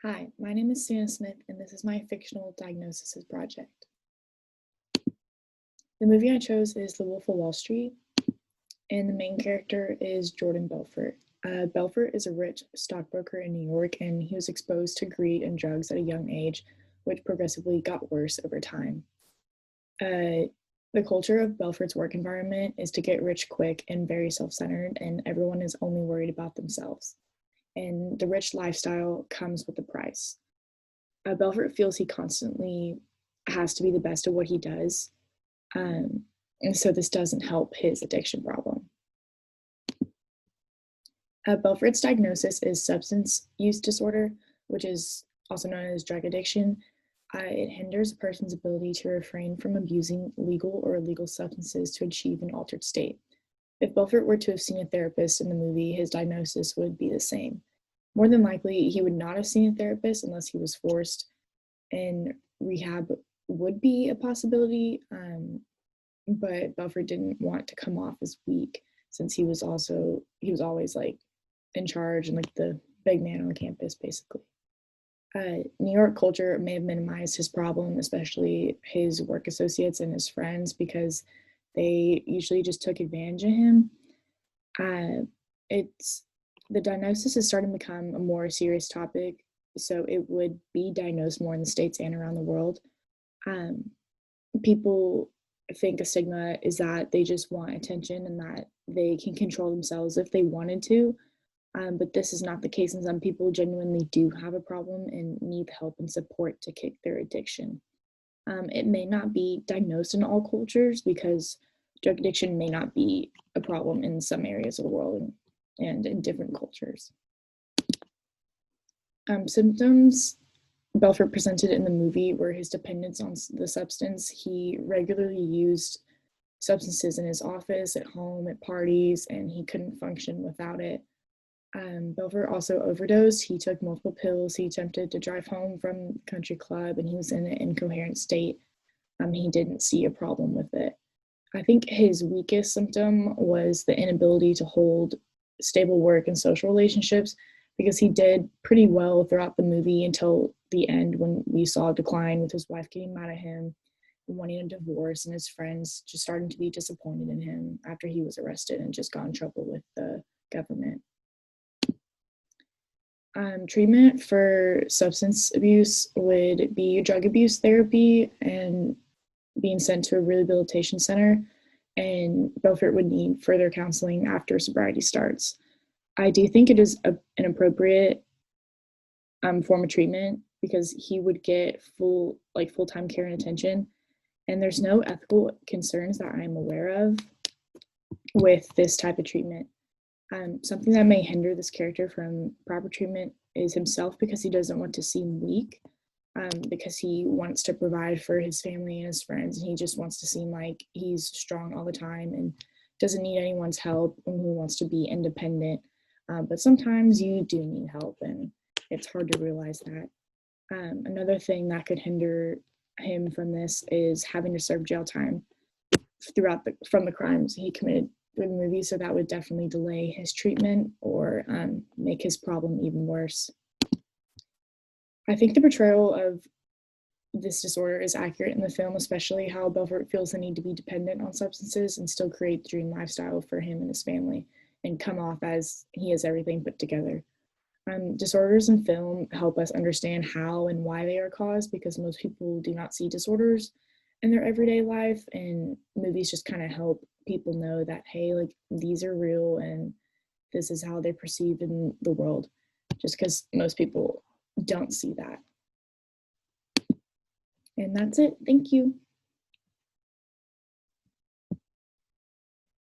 Hi, my name is Sienna Smith, and this is my fictional Diagnoses project. The movie I chose is The Wolf of Wall Street, and the main character is Jordan Belfort. Belfort is a rich stockbroker in New York, and he was exposed to greed and drugs at a young age, which progressively got worse over time. The culture of Belfort's work environment is to get rich quick and very self-centered, and everyone is only worried about themselves. And the rich lifestyle comes with a price. Belfort feels he constantly has to be the best at what he does. And so this doesn't help his addiction problem. Belfort's diagnosis is substance use disorder, which is also known as drug addiction. It hinders a person's ability to refrain from abusing legal or illegal substances to achieve an altered state. If Belfort were to have seen a therapist in the movie, his diagnosis would be the same. More than likely, he would not have seen a therapist unless he was forced, and rehab would be a possibility, but Belfort didn't want to come off as weak since he was always like in charge and like the big man on campus, basically. New York culture may have minimized his problem, especially his work associates and his friends, because they usually just took advantage of him. The diagnosis is starting to become a more serious topic, so it would be diagnosed more in the States and around the world. People think a stigma is that they just want attention and that they can control themselves if they wanted to, but this is not the case, and some people genuinely do have a problem and need help and support to kick their addiction. It may not be diagnosed in all cultures because drug addiction may not be a problem in some areas of the world and in different cultures. Symptoms Belfort presented in the movie were his dependence on the substance. He regularly used substances in his office, at home, at parties, and he couldn't function without it. Belfort also overdosed. He took multiple pills. He attempted to drive home from the country club, and he was in an incoherent state. He didn't see a problem with it. I think his weakest symptom was the inability to hold stable work and social relationships, because he did pretty well throughout the movie until the end when we saw a decline with his wife getting mad at him and wanting a divorce and his friends just starting to be disappointed in him after he was arrested and just got in trouble with the government. Treatment for substance abuse would be drug abuse therapy and being sent to a rehabilitation center, and Belfort would need further counseling after sobriety starts. I do think it is an appropriate form of treatment because he would get full-time care and attention, and there's no ethical concerns that I'm aware of with this type of treatment. Something that may hinder this character from proper treatment is himself, because he doesn't want to seem weak, because he wants to provide for his family and his friends, and he just wants to seem like he's strong all the time and doesn't need anyone's help, and he wants to be independent. But sometimes you do need help, and it's hard to realize that. Another thing that could hinder him from this is having to serve jail time from the crimes he committed through the movie, so that would definitely delay his treatment or make his problem even worse. I think the portrayal of this disorder is accurate in the film, especially how Belfort feels the need to be dependent on substances and still create the dream lifestyle for him and his family and come off as he has everything put together. Disorders in film help us understand how and why they are caused, because most people do not see disorders in their everyday life, and movies just kind of help people know that, hey, like, these are real and this is how they're perceived in the world, just because most people don't see that. And that's it. Thank you.